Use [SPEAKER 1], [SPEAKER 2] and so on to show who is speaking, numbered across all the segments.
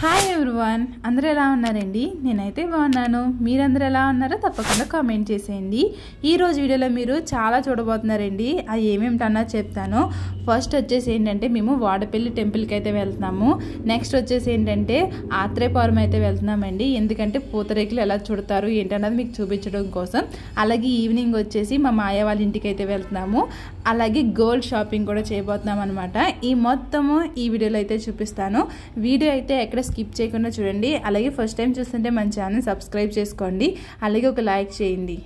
[SPEAKER 1] Hi everyone, అందరూ ఎలా ఉన్నారండి? నేనైతే బాగున్నాను. మీరందరూ ఎలా ఉన్నారో తప్పకుండా కామెంట్ చేసేయండి. ఈరోజు వీడియోలో మీరు చాలా చూడబోతున్నారండి. అది ఏమేమిటన్నా చెప్తాను. ఫస్ట్ వచ్చేసి ఏంటంటే మేము వాడపల్లి టెంపుల్కి అయితే వెళ్తున్నాము. నెక్స్ట్ వచ్చేసి ఏంటంటే ఆత్రేయపురం అయితే వెళ్తున్నామండి. ఎందుకంటే పూతరేకులు ఎలా చుడతారు ఏంటన్నది మీకు చూపించడం కోసం. అలాగే ఈవినింగ్ వచ్చేసి మా మాయ వాళ్ళ ఇంటికి అయితే వెళ్తున్నాము. అలాగే గోల్డ్ షాపింగ్ కూడా చేయబోతున్నాం అనమాట. ఈ మొత్తము ఈ వీడియోలో అయితే చూపిస్తాను. వీడియో అయితే ఎక్కడ స్కిప్ చేయకుండా చూడండి. అలాగే ఫస్ట్ టైం చూస్తుంటే మన ఛానల్ సబ్స్క్రైబ్ చేసుకోండి. అలాగే ఒక లైక్ చేయండి.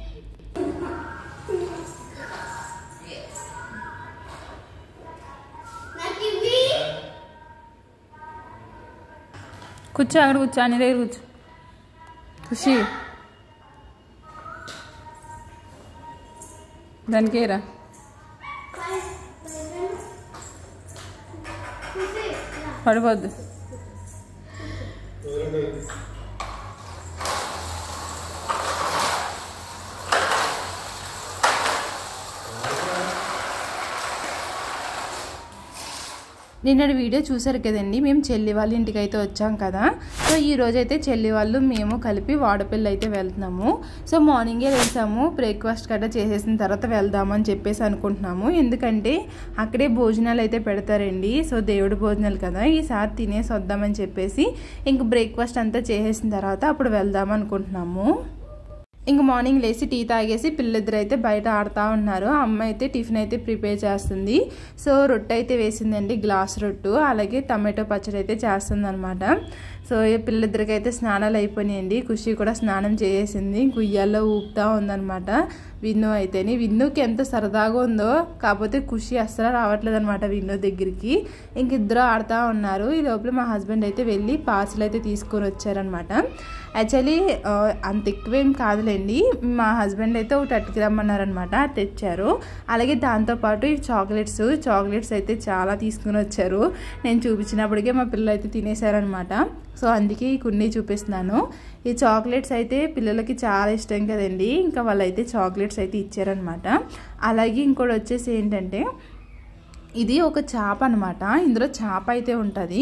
[SPEAKER 1] కూర్చో, అక్కడ కూర్చో, అన్ని దగ్గర కూర్చో. ఖుషి దానికేరా పడిపోద్దు. నిన్నటి వీడియో చూసారు కదండి. మేము చెల్లి వాళ్ళ ఇంటికి అయితే వచ్చాం కదా. సో ఈ రోజైతే చెల్లి వాళ్ళు మేము కలిపి వాడపల్లి అయితే వెళ్తున్నాము. సో మార్నింగే వెళ్తాము, బ్రేక్ఫాస్ట్ గట్రా చేసేసిన తర్వాత వెళ్దామని చెప్పేసి అనుకుంటున్నాము. ఎందుకంటే అక్కడే భోజనాలు అయితే పెడతారండి. సో దేవుడి భోజనాలు కదా, ఈసారి తినేసి వద్దామని చెప్పేసి ఇంక బ్రేక్ఫాస్ట్ అంతా చేసేసిన తర్వాత అప్పుడు వెళ్దాం అనుకుంటున్నాము. ఇంక మార్నింగ్ లేచి టీ తాగేసి పిల్లలిద్దరు అయితే బయట ఆడుతూ ఉన్నారు. అమ్మ అయితే టిఫిన్ అయితే ప్రిపేర్ చేస్తుంది. సో రొట్టె అయితే వేసిందండి, గ్లాస్ రొట్టు. అలాగే టమాటో పచ్చడి అయితే చేస్తుంది అనమాట. సో పిల్లలిద్దరికి అయితే స్నానాలు అయిపోయినాయండి. ఖుషి కూడా స్నానం చేసేసింది. ఉయ్యాల్లో ఊపుతూ ఉందనమాట. విన్ను అయితేనే, విన్నుకి ఎంత సరదాగా ఉందో. కాకపోతే ఖుషి అస్సలు రావట్లేదు అనమాట విన్ను దగ్గరికి. ఇంక ఇద్దరు ఆడుతూ ఉన్నారు. ఈ లోపల మా హస్బెండ్ అయితే వెళ్ళి పార్సిల్ అయితే తీసుకొని వచ్చారనమాట. యాక్చువల్లీ అంత ఎక్కువేం కాదులేండి. మా హస్బెండ్ అయితే ఒకటి అట్టుకురమ్మన్నారనమాట, తెచ్చారు. అలాగే దాంతోపాటు ఈ చాక్లెట్స్ అయితే చాలా తీసుకుని వచ్చారు. నేను చూపించినప్పటికే మా పిల్లలు అయితే తినేశారనమాట. సో అందుకే ఈ కొన్ని చూపిస్తున్నాను. ఈ చాక్లెట్స్ అయితే పిల్లలకి చాలా ఇష్టం కదండి. ఇంకా వాళ్ళైతే చాక్లెట్స్ అయితే ఇచ్చారనమాట. అలాగే ఇంకోటి వచ్చేసి ఏంటంటే ఇది ఒక చేప అనమాట. ఇందులో చేప అయితే ఉంటుంది.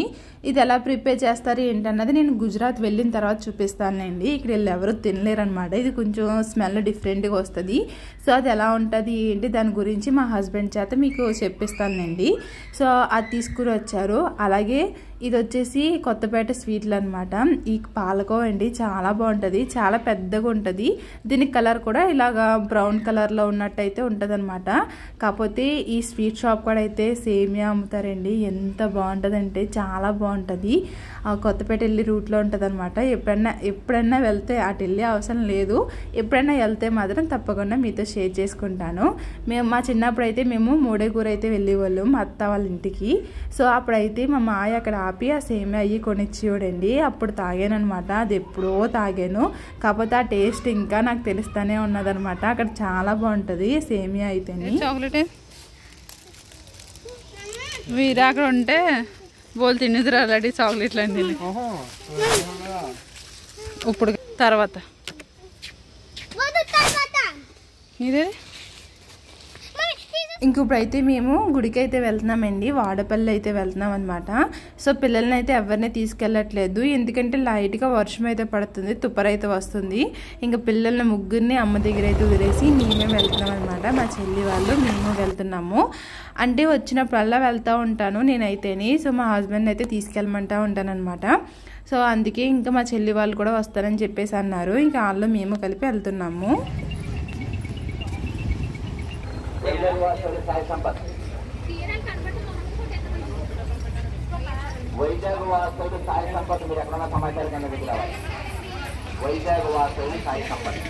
[SPEAKER 1] ఇది ఎలా ప్రిపేర్ చేస్తారు ఏంటన్నది నేను గుజరాత్ వెళ్ళిన తర్వాత చూపిస్తానండి. ఇక్కడ వీళ్ళు ఎవరు తినలేరనమాట. ఇది కొంచెం స్మెల్ డిఫరెంట్గా వస్తుంది. సో అది ఎలా ఉంటుంది ఏంటి దాని గురించి మా హస్బెండ్ చేత మీకు చెప్పిస్తానండి. సో అది తీసుకుని వచ్చారు. అలాగే ఇది వచ్చేసి కొత్తపేట స్వీట్లు అనమాట. ఈ పాలకోవ అండి, చాలా బాగుంటుంది, చాలా పెద్దగా ఉంటుంది. దీని కలర్ కూడా ఇలాగా బ్రౌన్ కలర్లో ఉన్నట్టయితే ఉంటుంది అనమాట. కాకపోతే ఈ స్వీట్ షాప్ కూడా అయితే సేమియా అమ్ముతారండి. ఎంత బాగుంటుందంటే చాలా బాగుంటుంది. కొత్తపేట వెళ్ళి రూట్లో ఉంటుంది అనమాట. ఎప్పుడైనా వెళ్తే అటు వెళ్ళే అవసరం లేదు. ఎప్పుడైనా వెళ్తే మాత్రం తప్పకుండా మీతో షేర్ చేసుకుంటాను. మా చిన్నప్పుడు అయితే మేము మూడేకూర అయితే వెళ్ళేవాళ్ళం మా అత్త వాళ్ళ ఇంటికి. సో అప్పుడైతే మా మాయ అక్కడ ఆపి ఆ సేమియా అయ్యి కొనిచ్చేవాడండి. అప్పుడు తాగాను అనమాట. అది ఎప్పుడో తాగాను. కాకపోతే ఆ టేస్ట్ ఇంకా నాకు తెలుస్తూనే ఉన్నదనమాట. అక్కడ చాలా బాగుంటుంది సేమియా అయితే. చాక్లెట్ వీరా అక్కడ ఉంటే బోల్ తినేదిరా ఆల్రెడీ చాక్లెట్లు అండి. ఇప్పుడు తర్వాత ఇదే ఇంక ఇప్పుడైతే మేము గుడికి అయితే వెళ్తున్నామండి. వాడపల్లి అయితే వెళ్తున్నాం అనమాట. సో పిల్లల్ని అయితే ఎవరిని తీసుకెళ్ళట్లేదు. ఎందుకంటే లైట్గా వర్షం అయితే పడుతుంది, తుప్పరైతే వస్తుంది. ఇంకా పిల్లల్ని ముగ్గురిని అమ్మ దగ్గర అయితే వదిలేసి మేమే వెళ్తున్నాం అనమాట. మా చెల్లి వాళ్ళు మేము వెళ్తున్నాము. అంటే వచ్చినప్పుడల్లా వెళ్తూ ఉంటాను నేనైతేని. సో మా హస్బెండ్ అయితే తీసుకెళ్ళమంటూ ఉంటానన్నమాట. సో అందుకే ఇంకా మా చెల్లి వాళ్ళు కూడా వస్తారని చెప్పేసి అన్నారు. ఇంకా వాళ్ళు మేము కలిపి వెళ్తున్నాము.
[SPEAKER 2] వైజాగ్ వాస్తవుడు సాయి సంపత్ మీరు ఎక్కడన్నా సమాచారం కింద దగ్గర రావాలి. వైజాగ్ వాస్తవుడు సాయి సంపత్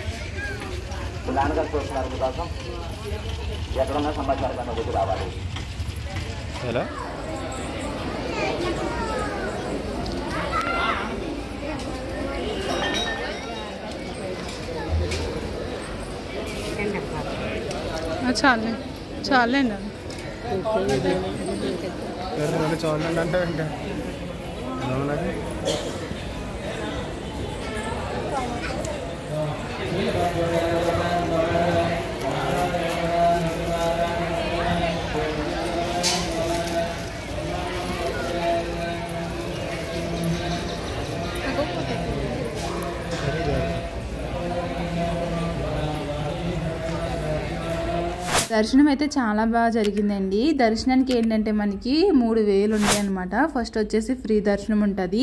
[SPEAKER 2] నాన్నగారు చూస్తున్నారు మీకోసం. ఎక్కడన్నా సమాచారం కింద దగ్గర రావాలి. హలో
[SPEAKER 1] చాలండి చాలండి
[SPEAKER 3] చాలండి అంటే ఇంకా
[SPEAKER 1] దర్శనం అయితే చాలా బాగా జరిగిందండి. దర్శనానికి ఏంటంటే మనకి 3000 ఉంటాయి అనమాట. ఫస్ట్ వచ్చేసి ఫ్రీ దర్శనం ఉంటుంది,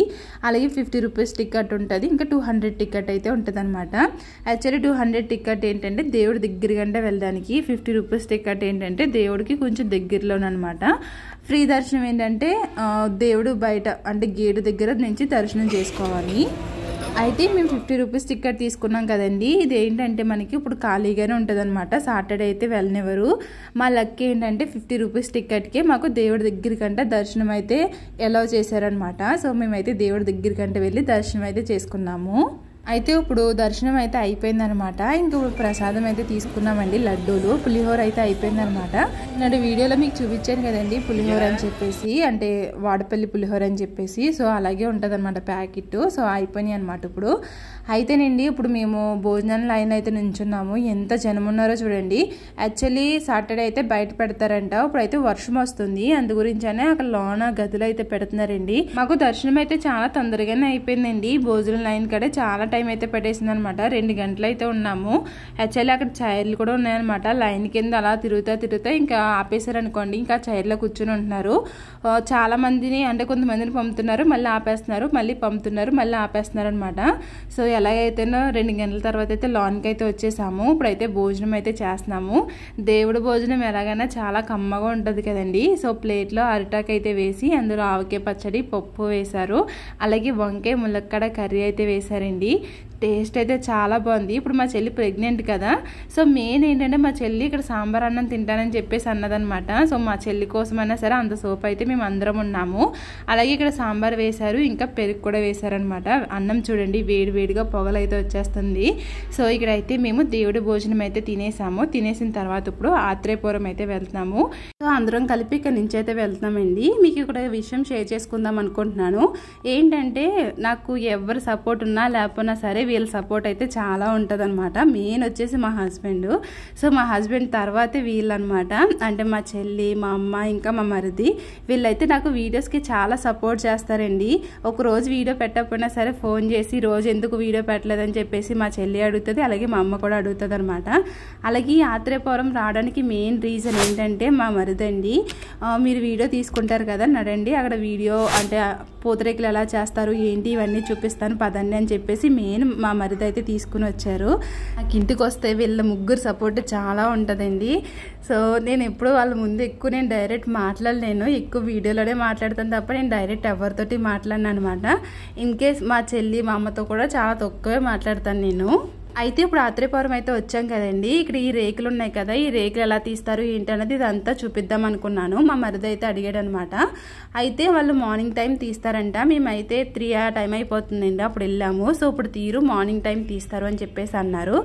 [SPEAKER 1] అలాగే 50 రూపీస్ టికెట్ ఉంటుంది, ఇంకా 200 టికెట్ అయితే ఉంటుంది అనమాట. యాక్చువల్లీ 200 టికెట్ ఏంటంటే దేవుడి దగ్గరకంటే వెళ్ళడానికి, 50 రూపీస్ టికెట్ ఏంటంటే దేవుడికి కొంచెం దగ్గరలోనమాట. ఫ్రీ దర్శనం ఏంటంటే దేవుడు బయట అంటే గేటు దగ్గర నుంచి దర్శనం చేసుకోవాలి. అయితే మేము 50 రూపీస్ టికెట్ తీసుకున్నాం కదండి. ఇది ఏంటంటే మనకి ఇప్పుడు ఖాళీగానే ఉంటుంది అనమాట. సాటర్డే అయితే వెళ్ళనివ్వరు. మా లక్ ఏంటంటే 50 రూపీస్ టికెట్కే మాకు దేవుడి దగ్గరికంటే దర్శనం అయితే అలౌ చేశారనమాట. సో మేమైతే దేవుడి దగ్గరికంటే వెళ్ళి దర్శనం అయితే చేసుకున్నాము. అయితే ఇప్పుడు దర్శనం అయితే అయిపోయిందనమాట. ఇంక ఇప్పుడు ప్రసాదం అయితే తీసుకున్నామండి, లడ్డూలు, పులిహోర అయితే అయిపోయిందనమాట. నేను వీడియోలో మీకు చూపించాను కదండి పులిహోర అని చెప్పేసి, అంటే వాడపల్లి పులిహోర అని చెప్పేసి. సో అలాగే ఉంటుంది అనమాట ప్యాకెట్. సో అయిపోయినాయి అనమాట ఇప్పుడు. అయితేనండి ఇప్పుడు మేము భోజనం లైన్ అయితే నుంచున్నాము. ఎంత జనం ఉన్నారో చూడండి. యాక్చువల్లీ సాటర్డే అయితే బయట పెడతారంట, ఇప్పుడైతే వర్షం వస్తుంది, అందు గురించనే అక్కడ లోన గదులు అయితే పెడుతున్నారండి. మాకు దర్శనం అయితే చాలా తొందరగానే అయిపోయిందండి. భోజనం లైన్ కడే చాలా టైం అయితే పెట్టేసింది అనమాట. 2 గంటలు అయితే ఉన్నాము. యాక్చువల్లీ అక్కడ చైర్లు కూడా ఉన్నాయన్నమాట. లైన్ కింద అలా తిరుగుతా ఇంకా ఆపేశారనుకోండి, ఇంకా చైర్లో కూర్చొని ఉంటున్నారు. చాలా మందిని అంటే కొంతమందిని పంపుతున్నారు, మళ్ళీ ఆపేస్తున్నారు, మళ్ళీ పంపుతున్నారు, మళ్ళీ ఆపేస్తున్నారు అనమాట. సో ఎలాగైతేనో 2 గంటల తర్వాత అయితే లాన్కి అయితే వచ్చేసాము. ఇప్పుడైతే భోజనం అయితే చేస్తున్నాము. దేవుడి భోజనం ఎలాగైనా చాలా కమ్మగా ఉంటుంది కదండి. సో ప్లేట్లో అరిటాకు అయితే వేసి అందులో ఆవకాయ పచ్చడి, పప్పు వేశారు, అలాగే వంకాయ ములక్కాడ కర్రీ అయితే వేశారండి. టేస్ట్ అయితే చాలా బాగుంది. ఇప్పుడు మా చెల్లి ప్రెగ్నెంట్ కదా, సో మెయిన్ ఏంటంటే మా చెల్లి ఇక్కడ సాంబార్ అన్నం తింటానని చెప్పేసి అన్నదనమాట. సో మా చెల్లి కోసమైనా సరే అంత సోపు అయితే మేము అందరం ఉన్నాము. అలాగే ఇక్కడ సాంబార్ వేశారు, ఇంకా పెరుగు కూడా వేశారనమాట. అన్నం చూడండి వేడివేడిగా పొగలైతే వచ్చేస్తుంది. సో ఇక్కడైతే మేము దేవుడి భోజనం అయితే తినేసాము. తినేసిన తర్వాత ఇప్పుడు ఆత్రేయపురం అయితే వెళ్తున్నాము. సో అందరం కలిపి ఇక్కడ నుంచి అయితే వెళ్తున్నామండి. మీకు ఇక్కడ విషయం షేర్ చేసుకుందాం అనుకుంటున్నాను. ఏంటంటే నాకు ఎవరు సపోర్ట్ ఉన్నా లేకపోయినా సరే వీళ్ళ సపోర్ట్ అయితే చాలా ఉంటుంది అనమాట. మెయిన్ వచ్చేసి మా హస్బెండ్. సో మా హస్బెండ్ తర్వాతే వీళ్ళు అనమాట. అంటే మా చెల్లి, మా అమ్మ, ఇంకా మా మరిది, వీళ్ళైతే నాకు వీడియోస్కి చాలా సపోర్ట్ చేస్తారండి. ఒక రోజు వీడియో పెట్టకపోయినా సరే ఫోన్ చేసి రోజు ఎందుకు వీడియో పెట్టలేదని చెప్పేసి మా చెల్లి అడుగుతుంది, అలాగే మా అమ్మ కూడా అడుగుతుంది అనమాట. అలాగే ఆత్రేయపురం రావడానికి మెయిన్ రీజన్ ఏంటంటే మా మరిదండి, మీరు వీడియో తీసుకుంటారు కదా నడండి, అక్కడ వీడియో అంటే పూతరేకులు ఎలా చేస్తారు ఏంటి ఇవన్నీ చూపిస్తాను పదండి అని చెప్పేసి మెయిన్ మా మరిది అయితే తీసుకుని వచ్చారు. నాకు ఇంటికి వస్తే వీళ్ళ ముగ్గురు సపోర్ట్ చాలా ఉంటుందండి. సో నేను ఎప్పుడు వాళ్ళ ముందు ఎక్కువ నేను డైరెక్ట్ మాట్లాడలేను, ఎక్కువ వీడియోలోనే మాట్లాడతాను తప్ప నేను డైరెక్ట్ ఎవరితోటి మాట్లాడను అనమాట. ఇన్ కేస్ మా చెల్లి, మా అమ్మతో కూడా చాలా తక్కువే మాట్లాడతాను నేను. అయితే ఇప్పుడు ఆత్రేయపురం అయితే వచ్చాం కదండి. ఇక్కడ ఈ రేకులు ఉన్నాయి కదా, ఈ రేకులు ఎలా తీస్తారు ఏంటి అన్నది ఇదంతా చూపిద్దాం అనుకున్నాను. మా మరిది అయితే అడిగాడు అనమాట. అయితే వాళ్ళు మార్నింగ్ టైం తీస్తారంట. మేమైతే 3 ఆ టైం అయిపోతుందండి అప్పుడు వెళ్ళాము. సో ఇప్పుడు తీరు మార్నింగ్ టైం తీస్తారు అని చెప్పేసి అన్నారు.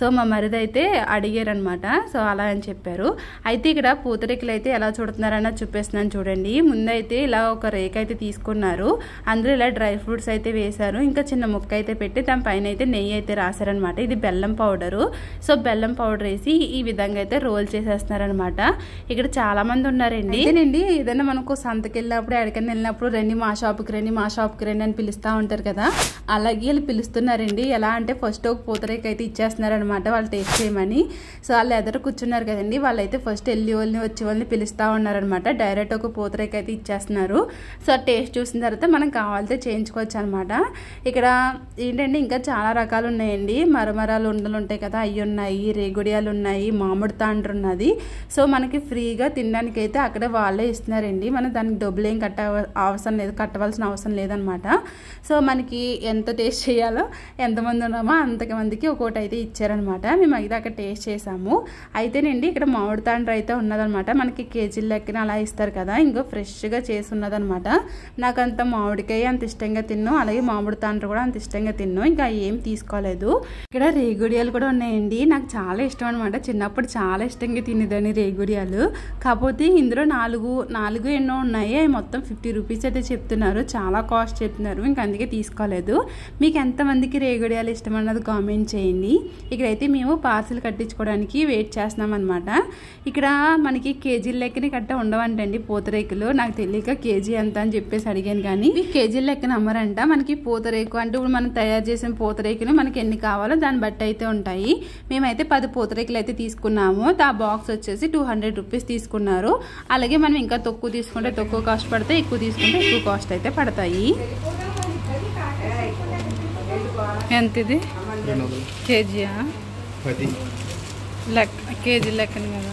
[SPEAKER 1] సో మా మరిది అయితే అడిగారు అనమాట. సో అలా అని చెప్పారు. అయితే ఇక్కడ పూతరేకులు అయితే ఎలా చూడుతున్నారన్నది చూపిస్తున్నాను చూడండి. ముందైతే ఇలా ఒక రేక్ అయితే తీసుకున్నారు, అందులో ఇలా డ్రై ఫ్రూట్స్ అయితే వేశారు, ఇంకా చిన్న ముక్క అయితే పెట్టి దాని పైన అయితే నెయ్యి అయితే రాశారనమాట. ఇది బెల్లం పౌడరు. సో బెల్లం పౌడర్ వేసి ఈ విధంగా అయితే రోల్ చేసేస్తున్నారనమాట. ఇక్కడ చాలా మంది ఉన్నారండి. ఇదేనండి ఏదైనా మనకు సంతకి వెళ్ళినప్పుడు ఎక్కడికైనా వెళ్ళినప్పుడు రండి మా షాప్కి రండి, మా షాప్కి రండి అని పిలుస్తూ ఉంటారు కదా, అలాగే వీళ్ళు పిలుస్తున్నారండి. ఎలా అంటే ఫస్ట్ ఒక పూతరేకు అయితే ఇచ్చేస్తున్నారనమాట వాళ్ళు టేస్ట్ చేయమని. సో వాళ్ళు ఎదురు కూర్చున్నారు కదండి, వాళ్ళైతే ఫస్ట్ వెళ్ళి వాళ్ళని వచ్చి వాళ్ళని పిలుస్తూ ఉన్నారనమాట. డైరెక్ట్ ఒక పూతరేకు అయితే ఇచ్చేస్తున్నారు. సో టేస్ట్ చూసిన తర్వాత మనం కావాలితే చేయించుకోవచ్చు అనమాట. ఇక్కడ ఏంటంటే ఇంకా చాలా రకాలు ఉన్నాయండి. మరమరాలు ఉండలు ఉంటాయి కదా అవి ఉన్నాయి, రేగుడియాలు ఉన్నాయి, మామిడి తాండ్రు ఉన్నది. సో మనకి ఫ్రీగా తినడానికి అయితే అక్కడే వాళ్ళే ఇస్తున్నారండి. మనం దానికి డబ్బులు ఏం కట్టవలసిన అవసరం లేదనమాట. సో మనకి ఎంత టేస్ట్ చేయాలో ఎంతమంది ఉన్నామో అంతమందికి ఒక్కోటి అయితే ఇచ్చారనమాట. మేము అయితే అక్కడ టేస్ట్ చేసాము. అయితేనండి ఇక్కడ మామిడి తాండ్రు అయితే ఉన్నదనమాట. మనకి కేజీల లెక్కన అలా ఇస్తారు కదా, ఇంకో ఫ్రెష్గా చేసి ఉన్నదనమాట. నాకు అంత మామిడికాయ అంత ఇష్టంగా తిన్నాను, అలాగే మామిడి తాండ్రు కూడా అంత ఇష్టంగా తిన్నాను. ఇంకా ఏం తీసుకోలేదు. ఇక్కడ రేగుడియాలు కూడా ఉన్నాయండి. నాకు చాలా ఇష్టం అనమాట. చిన్నప్పుడు చాలా ఇష్టంగా తినేదాన్ని రేగుడియాలు. కాకపోతే ఇందులో నాలుగు ఎన్నో ఉన్నాయి, మొత్తం 50 రూపీస్ అయితే చెప్తున్నారు, చాలా కాస్ట్ చెప్తున్నారు. ఇంకా అందుకే తీసుకోలేదు. మీకు ఎంతమందికి రేగుడియాలు ఇష్టం అన్నది కామెంట్ చేయండి. ఇక్కడైతే మేము పార్సిల్ కట్టించుకోవడానికి వెయిట్ చేస్తున్నాం అనమాట. ఇక్కడ మనకి కేజీల లెక్కని కట్ట ఉండవంటండి పూతరేకులు. నాకు తెలియక కేజీ ఎంత అని చెప్పేసి అడిగాను, కానీ కేజీల లెక్కన అమ్మరంట. మనకి పూతరేకు అంటే ఇప్పుడు మనం తయారు చేసిన పూతరేకుని మనకి ఎన్ని కావాలో దాన్ని బట్టి అయితే ఉంటాయి. మేమైతే 10 పూతరేకులు అయితే తీసుకున్నాము. ఆ బాక్స్ వచ్చేసి 200 రూపీస్ తీసుకున్నారు. అలాగే మనం ఇంకా తక్కువ తీసుకుంటే తక్కువ కాస్ట్ పడతాయి, ఎక్కువ తీసుకుంటే ఎక్కువ కాస్ట్ అయితే పడతాయి. ఎంత ఇది కేజీయా? కేజీ లెక్కన కదా.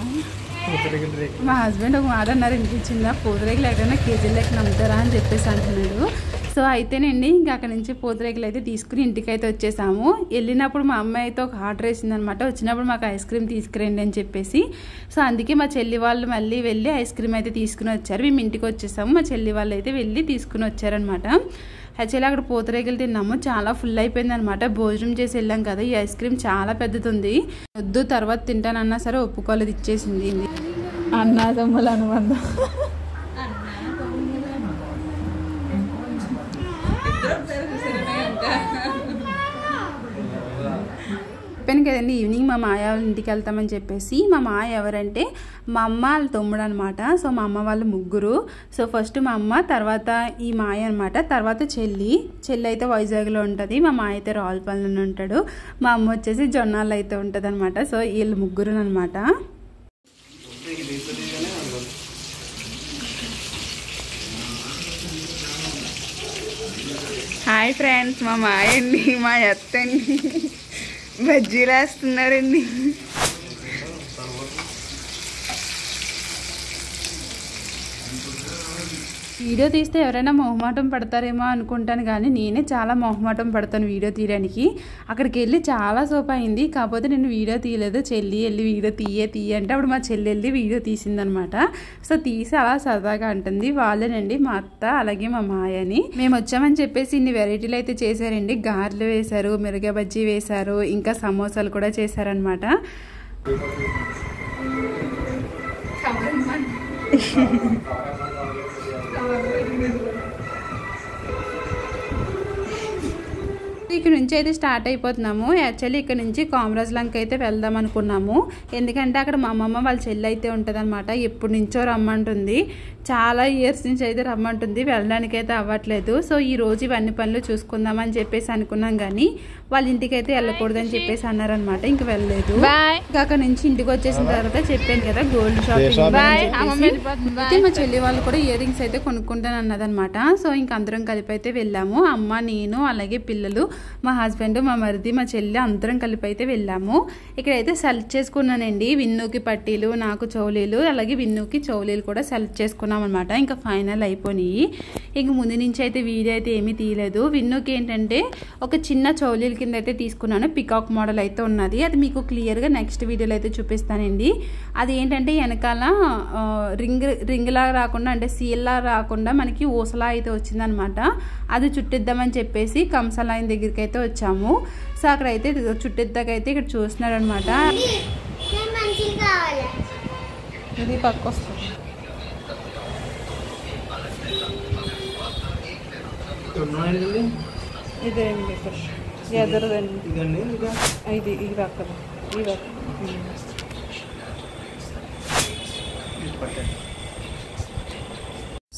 [SPEAKER 1] మా హస్బెండ్ ఒక మాట అన్నారు, వినిపించిందా, పూతరేకులు ఎక్కడైనా కేజీ లెక్కన అమ్ముతారా అని చెప్పేసి అంటున్నాడు. సో అయితేనండి ఇంకా అక్కడ నుంచి పూతరేకులు అయితే తీసుకుని ఇంటికైతే వచ్చేసాము. వెళ్ళినప్పుడు మా అమ్మాయి అయితే ఒక ఆర్డర్ వేసిందనమాట, వచ్చినప్పుడు మాకు ఐస్ క్రీమ్ తీసుకురండి అని చెప్పేసి. సో అందుకే మా చెల్లి వాళ్ళు మళ్ళీ వెళ్ళి ఐస్ క్రీమ్ అయితే తీసుకుని వచ్చారు. మేము ఇంటికి వచ్చేసాము, మా చెల్లి వాళ్ళు అయితే వెళ్ళి తీసుకుని వచ్చారనమాట. యాక్చువల్లీ అక్కడ పూతరేకులు తిన్నాము, చాలా ఫుల్ అయిపోయింది అనమాట. భోజనం చేసి వెళ్ళాం కదా, ఈ ఐస్ క్రీమ్ చాలా పెద్దది. వద్దు తర్వాత తింటానన్నా సరే ఒప్పుకోలేదు, ఇచ్చేసింది. అన్నాదమ్ముల అనుబంధం. చెప్పాను కదండి, ఈవినింగ్ మా మాయ వాళ్ళ ఇంటికి వెళ్తామని చెప్పేసి. మా మాయ ఎవరంటే మా అమ్మ వాళ్ళ తమ్ముడు అనమాట. సో మా అమ్మ వాళ్ళు ముగ్గురు. సో ఫస్ట్ మా అమ్మ, తర్వాత ఈ మాయ అనమాట, తర్వాత చెల్లి అయితే వైజాగ్లో ఉంటుంది, మా మాయ అయితే రావులపల్లిలో ఉంటాడు, మా అమ్మ వచ్చేసి జొన్నాళ్ళు అయితే ఉంటుంది అనమాట. సో వీళ్ళు ముగ్గురు అనమాట. హాయ్ ఫ్రెండ్స్, మా మాయ అండి, మా అత్త అండి బజ్జీలు వేస్తున్నారండి. వీడియో తీస్తే ఎవరైనా మొహమాటం పడతారేమో అనుకుంటాను, కానీ నేనే చాలా మొహమాటం పడతాను వీడియో తీయడానికి. అక్కడికి వెళ్ళి చాలా సేపు అయింది, కాకపోతే నేను వీడియో తీయలేదు. చెల్లి వెళ్ళి వీడియో తీయ అంటే అప్పుడు మా చెల్లి వెళ్ళి వీడియో తీసిందనమాట. సో తీసి అలా సరదాగా అంటుంది. వాళ్ళేనండి మా అత్త, అలాగే మా మాయని. మేము వచ్చామని చెప్పేసి ఇన్ని వెరైటీలు అయితే చేశారండి. గారెలు వేశారు, మిరగా బజ్జీ వేశారు, ఇంకా సమోసాలు కూడా చేశారనమాట. ఇక్కడ నుంచి అయితే స్టార్ట్ అయిపోతున్నాము. యాక్చువల్లీ ఇక్కడ నుంచి కామరాజ్ లంక అయితే వెళ్దాం అనుకున్నాము. ఎందుకంటే అక్కడ మా అమ్మమ్మ వాళ్ళ చెల్లి అయితే ఉంటుంది అనమాట. ఎప్పటి నుంచో రమ్మంటుంది, చాలా ఇయర్స్ నుంచి అయితే రమ్మంటుంది, వెళ్ళడానికి అయితే అవ్వట్లేదు. సో ఈ రోజు ఇవన్నీ పనులు చూసుకుందామని చెప్పేసి అనుకున్నాం, కానీ వాళ్ళ ఇంటికి అయితే వెళ్ళకూడదని చెప్పేసి అన్నారనమాట. ఇంక వెళ్ళలేదు. ఇంకా అక్కడ నుంచి ఇంటికి వచ్చేసిన తర్వాత చెప్పాను కదా గోల్డ్ షాపింగ్ అయితే మా చెల్లి వాళ్ళు కూడా ఇయర్ రింగ్స్ అయితే కొనుక్కుంటాను అన్నదనమాట. సో ఇంక అందరం కలిపి అయితే వెళ్ళాము. అమ్మ, నేను, అలాగే పిల్లలు, మా హస్బెండ్, మా మరిది, మా చెల్లి అందరం కలిపి అయితే వెళ్ళాము. ఇక్కడైతే సెలెక్ట్ చేసుకున్నానండి. విన్నుకి పట్టీలు, నాకు చౌలీలు, అలాగే విన్నుకి చౌలీలు కూడా సెలెక్ట్ చేసుకున్నాం అనమాట. ఇంకా ఫైనల్ అయిపోయినాయి. ఇంక ముందు నుంచి అయితే వీడియో అయితే ఏమీ తీయలేదు. విన్నుకి ఏంటంటే ఒక చిన్న చౌలీల కింద అయితే తీసుకున్నాను, పికాక్ మోడల్ అయితే ఉన్నది. అది మీకు క్లియర్గా నెక్స్ట్ వీడియోలో అయితే చూపిస్తానండి. అది ఏంటంటే వెనకాల రింగ్లా రాకుండా, అంటే సీల్లా రాకుండా మనకి ఊసలా అయితే వచ్చిందనమాట. అది చుట్టిద్దామని చెప్పేసి కంసలాయన దగ్గరికి అయితే వచ్చాము. సో అక్కడైతే చుట్టిద్దాకైతే ఇక్కడ చూస్తున్నాడు అనమాట. ఇది పక్క వస్తుంది. ఇదేంటి ఎదరదండి, ఇది ఈ పక్కన ఈ పక్క.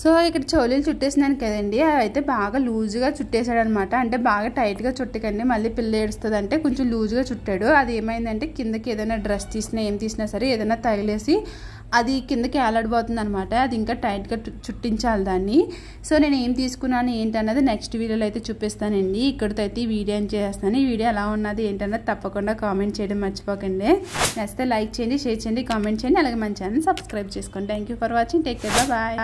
[SPEAKER 1] సో ఇక్కడ చోలీలు చుట్టేసినాను కదండి, అవి అయితే బాగా లూజ్గా చుట్టేశాడు అనమాట. అంటే బాగా టైట్గా చుట్టకండి, మళ్ళీ పిల్ల ఏడుస్తుంది అంటే కొంచెం లూజ్గా చుట్టాడు. అది ఏమైందంటే కిందకి ఏదైనా డ్రెస్ తీసినా ఏం తీసినా సరే ఏదైనా తగిలేసి అది కిందకి ఏలాడిపోతుంది అనమాట. అది ఇంకా టైట్గా చుట్టించాలి దాన్ని. సో నేను ఏం తీసుకున్నాను ఏంటన్నది నెక్స్ట్ వీడియోలో అయితే చూపిస్తానండి. ఇక్కడితో అయితే ఈ వీడియో ఏం చేస్తాను. ఈ వీడియో ఎలా ఉన్నది ఏంటన్నది తప్పకుండా కామెంట్ చేయడం మర్చిపోకండి. నచ్చితే లైక్ చేయండి, షేర్ చేయండి, కామెంట్ చేయండి, అలాగే మన ఛానల్ సబ్స్క్రైబ్ చేసుకోండి. Thank you for watching. Take care, bye.